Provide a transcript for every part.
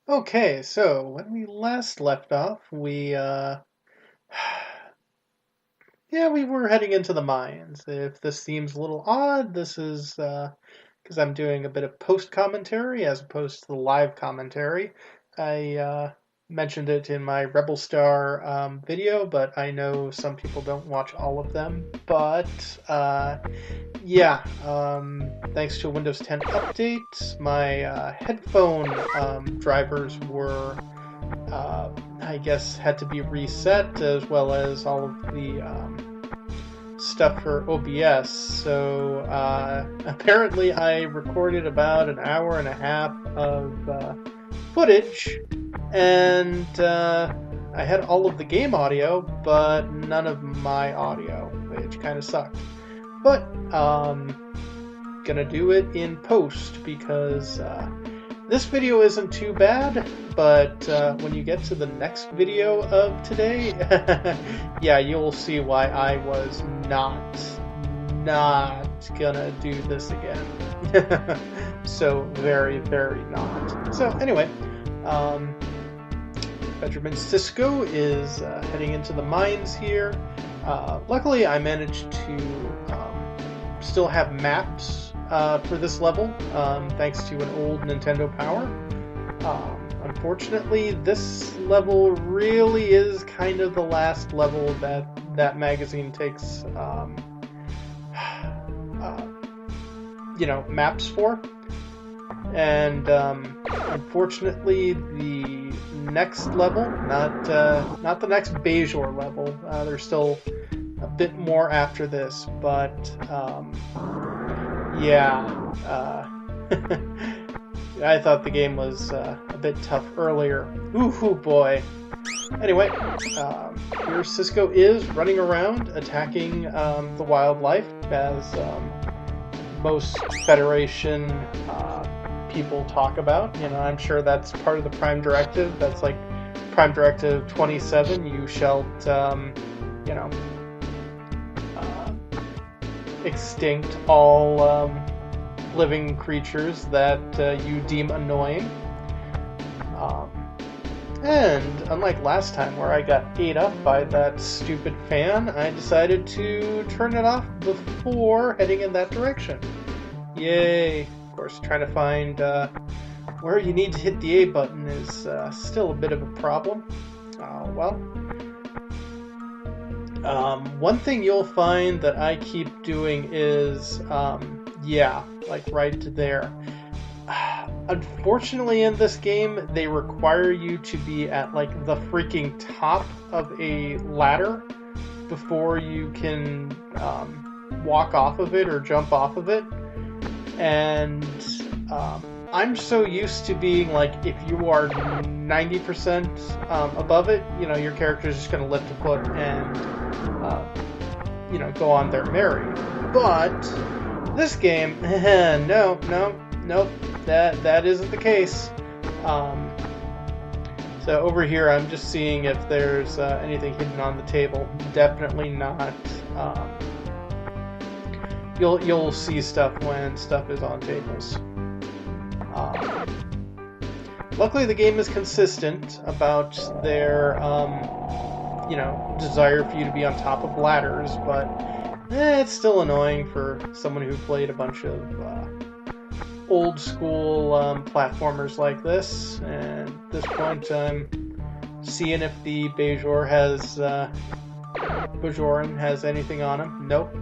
Okay, so when we last left off, yeah, we were heading into the mines. If this seems a little odd, this is because I'm doing a bit of post commentary as opposed to the live commentary. I mentioned it in my Rebel Star video, but I know some people don't watch all of them. But yeah, thanks to a Windows 10 update, my headphone drivers were, I guess, had to be reset, as well as all of the stuff for OBS. So apparently, I recorded about an hour and a half of footage, and I had all of the game audio, but none of my audio, which kind of sucked. But gonna do it in post because this video isn't too bad, but when you get to the next video of today, yeah, you'll see why I was not gonna do this again. So very, very not. So anyway, Benjamin Sisko is heading into the mines here. Luckily, I managed to still have maps for this level, thanks to an old Nintendo Power. Unfortunately, this level really is kind of the last level that magazine takes, maps for. And unfortunately, the next level, not the next Bajor level. There's still a bit more after this, but yeah, I thought the game was a bit tough earlier. Ooh boy. Anyway, here Sisko is running around attacking the wildlife, as most Federation people talk about. I'm sure that's part of the Prime Directive. That's like Prime Directive 27. You shall, extinct all living creatures that you deem annoying. And unlike last time where I got ate up by that stupid fan, I decided to turn it off before heading in that direction. Yay! Of course, trying to find where you need to hit the A button is still a bit of a problem. One thing you'll find that I keep doing is, like right there. Unfortunately, in this game, they require you to be at like the freaking top of a ladder before you can walk off of it or jump off of it. And I'm so used to being like, if you are 90% above it, your character is just going to lift a foot and, go on their merry. But this game, no, that isn't the case. So over here, I'm just seeing if there's anything hidden on the table. Definitely not. You'll see stuff when stuff is on tables. Luckily, the game is consistent about their, desire for you to be on top of ladders, but it's still annoying for someone who played a bunch of old school platformers like this. And at this point, I'm seeing if the Bajoran has anything on him. Nope.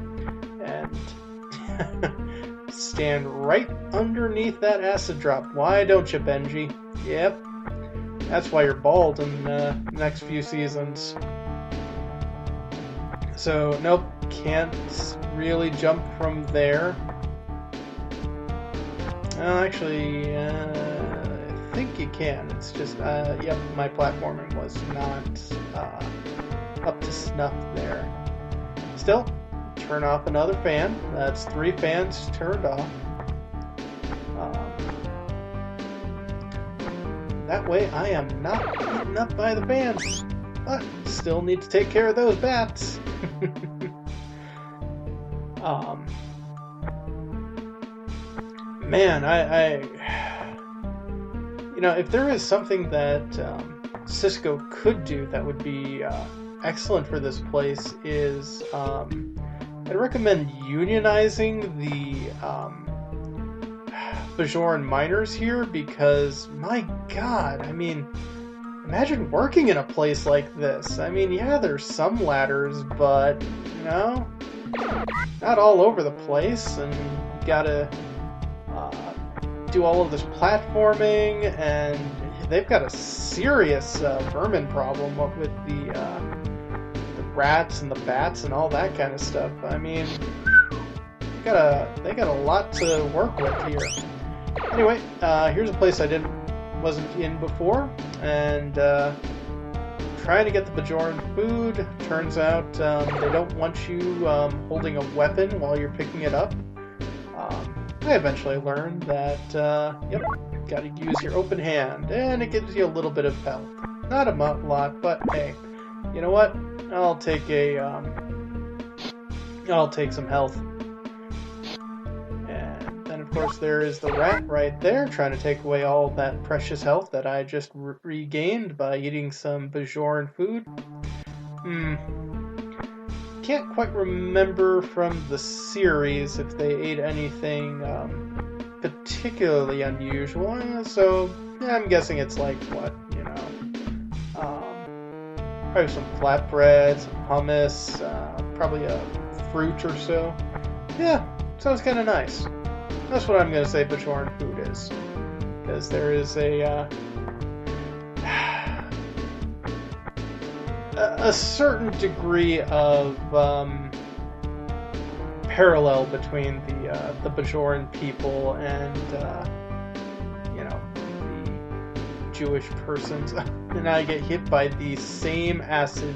And stand right underneath that acid drop. Why don't you, Benji? Yep. That's why you're bald in the next few seasons. So, nope. Can't really jump from there. Actually, I think you can. It's just, yep, my platforming was not up to snuff there. Still, turn off another fan. That's 3 fans turned off. That way I am not eaten up by the fans. But still need to take care of those bats. Man, if there is something that Sisko could do that would be excellent for this place is I'd recommend unionizing the Bajoran miners here because, my God, I mean, imagine working in a place like this. I mean, yeah, there's some ladders, but, not all over the place, and you gotta do all of this platforming, and they've got a serious vermin problem with the rats and the bats and all that kind of stuff. I mean, they got a lot to work with here. Anyway, here's a place I wasn't in before, and trying to get the Bajoran food. Turns out they don't want you holding a weapon while you're picking it up. I eventually learned that, got to use your open hand, and it gives you a little bit of health. Not a lot, but hey, you know what? I'll take some health. And then, of course, there is the rat right there, trying to take away all that precious health that I just regained by eating some Bajoran food. Can't quite remember from the series if they ate anything particularly unusual, so yeah, I'm guessing it's like what, probably some flatbread, some hummus, probably a fruit or so. Yeah, sounds kind of nice. That's what I'm going to say Bajoran food is, because there is a certain degree of parallel between the Bajoran people and the Jewish persons, and I get hit by the same acid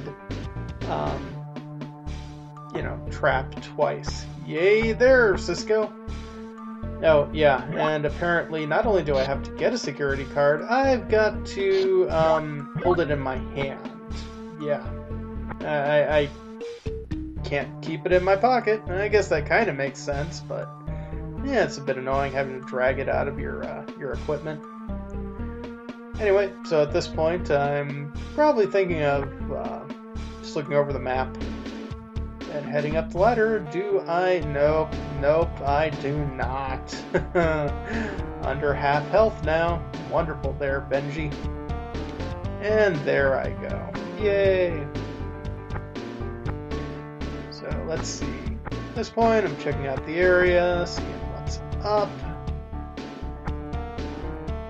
trap twice. Yay there, Sisko. Oh yeah, and apparently not only do I have to get a security card, I've got to hold it in my hand. Yeah, I can't keep it in my pocket. I guess that kind of makes sense, but yeah, it's a bit annoying having to drag it out of your equipment. Anyway, so at this point, I'm probably thinking of just looking over the map and heading up the ladder. Do I? Nope, I do not. Under half health now. Wonderful there, Benji. And there I go. Yay! So let's see. At this point, I'm checking out the area, seeing what's up.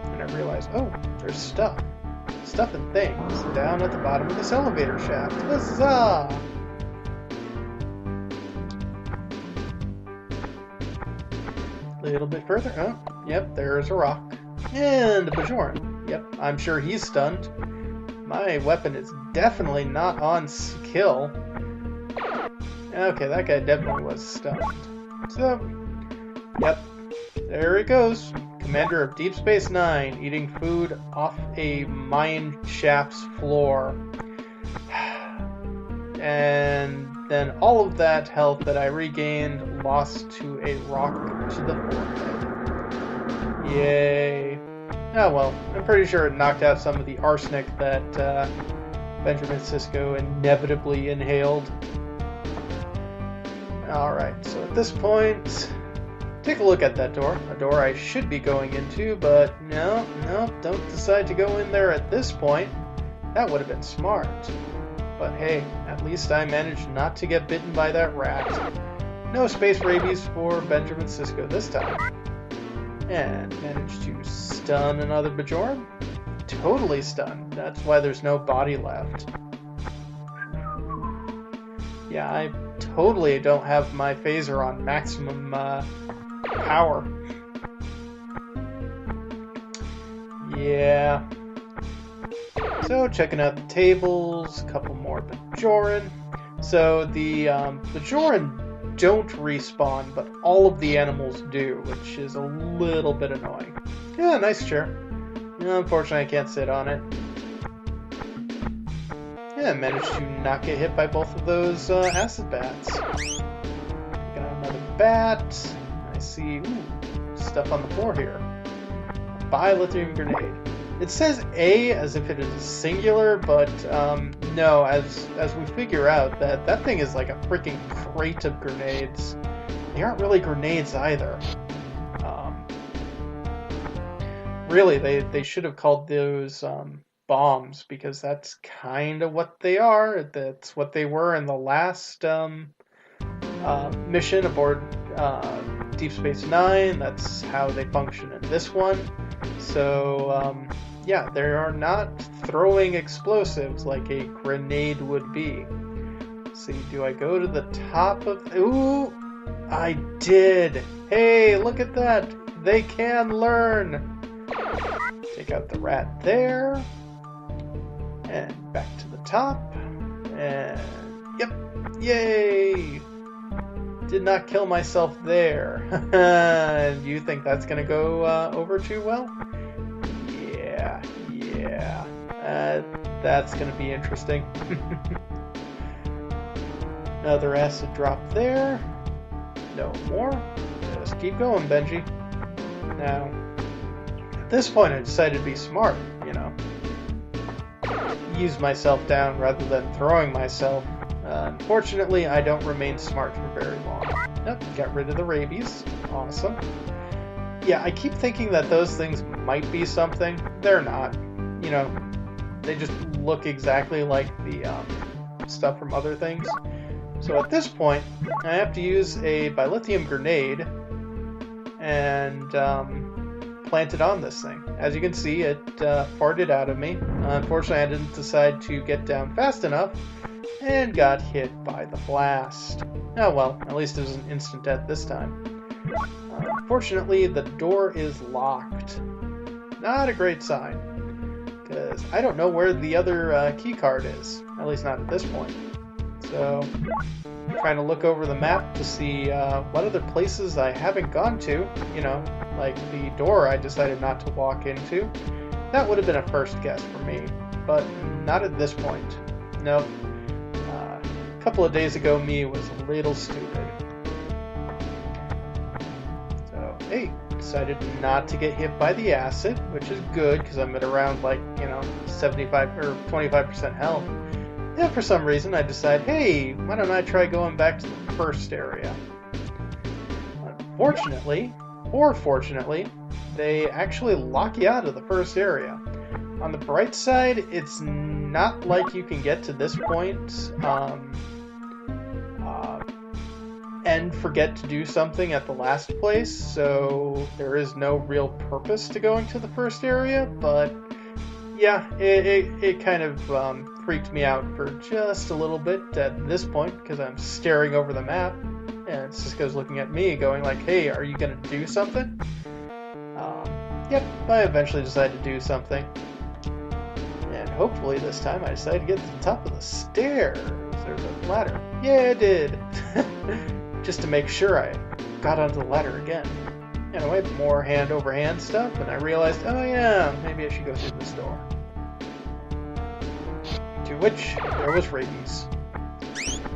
And I realize, oh, there's stuff and things down at the bottom of this elevator shaft. Huzzah! A little bit further. Oh, yep, there's a rock. And a Bajoran. Yep, I'm sure he's stunned. My weapon is definitely not on kill. Okay, that guy definitely was stunned. So, yep, there it goes. Commander of Deep Space Nine, eating food off a mine shaft's floor. And then all of that health that I regained lost to a rock to the forehead. Yay. Oh well, I'm pretty sure it knocked out some of the arsenic that Benjamin Sisko inevitably inhaled. Alright, so at this point, take a look at that door. A door I should be going into, but no, don't decide to go in there at this point. That would have been smart. But hey, at least I managed not to get bitten by that rat. No space rabies for Benjamin Sisko this time. And managed to stun another Bajoran. Totally stunned. That's why there's no body left. Yeah, I totally don't have my phaser on maximum power. Yeah. So, checking out the tables, a couple more Bajoran. So, the Bajoran don't respawn, but all of the animals do, which is a little bit annoying. Yeah, nice chair. Unfortunately, I can't sit on it. Yeah, I managed to not get hit by both of those acid bats. Got another bat. I see stuff on the floor here. A bilithium grenade. It says A as if it is singular, but no, as we figure out, that thing is like a freaking crate of grenades. They aren't really grenades either. Um, really, they should have called those bombs, because that's kind of what they are. That's what they were in the last mission aboard Deep Space Nine. That's how they function in this one. So, yeah, they are not throwing explosives like a grenade would be. Let's see, do I go to the top of... Ooh, I did! Hey, look at that! They can learn! Take out the rat there. And back to the top. And, yep, yay! Did not kill myself there. And you think that's going to go over too well? Yeah. That's going to be interesting. Another acid drop there. No more. Just keep going, Benji. Now, at this point I decided to be smart, Use myself down rather than throwing myself. Unfortunately, I don't remain smart for very long. Nope, got rid of the rabies. Awesome. Yeah, I keep thinking that those things might be something. They're not. They just look exactly like the stuff from other things. So at this point, I have to use a bilithium grenade and plant it on this thing. As you can see, it farted out of me. Unfortunately, I didn't decide to get down fast enough and got hit by the blast. Oh well, at least it was an instant death this time. Fortunately, the door is locked. Not a great sign, because I don't know where the other key card is, at least not at this point. So, I'm trying to look over the map to see what other places I haven't gone to, like the door I decided not to walk into. That would have been a first guess for me, but not at this point. Nope. A couple of days ago, me was a little stupid. So, hey, decided not to get hit by the acid, which is good because I'm at around 75 or 25% health. And for some reason, I decide, hey, why don't I try going back to the first area? Unfortunately, or fortunately, they actually lock you out of the first area. On the bright side, it's not like you can get to this point and forget to do something at the last place, so there is no real purpose to going to the first area, but yeah, it kind of freaked me out for just a little bit at this point, because I'm staring over the map, and Sisko's looking at me going like, hey, are you going to do something? Yep, I eventually decided to do something. And hopefully this time I decided to get to the top of the stairs. There's a ladder. Yeah, I did. Just to make sure I got onto the ladder again. Anyway, more hand-over-hand stuff, and I realized, oh yeah, maybe I should go through this door. To which, there was rabies.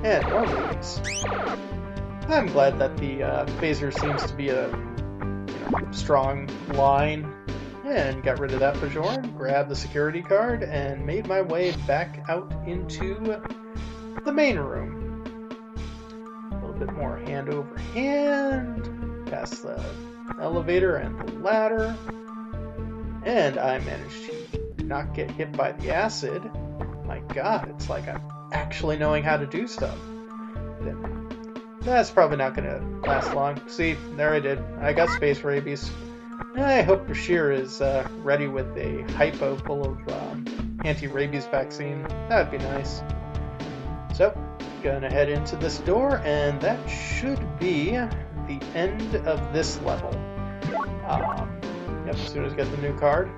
And more rabies. I'm glad that the phaser seems to be a strong line. And got rid of that Bajoran, grabbed the security card, and made my way back out into the main room. A little bit more hand over hand, past the elevator and the ladder, and I managed to not get hit by the acid. My god, it's like I'm actually knowing how to do stuff. That's probably not going to last long. See, there I did. I got space rabies. I hope Bashir is ready with a hypo full of anti-rabies vaccine. That'd be nice. So, gonna head into this door, and that should be the end of this level. Yep, as soon as I get the new card.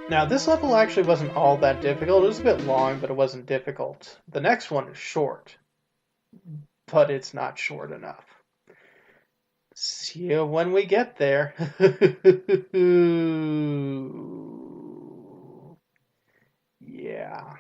Now, this level actually wasn't all that difficult. It was a bit long, but it wasn't difficult. The next one is short, but it's not short enough. See you when we get there. Yeah.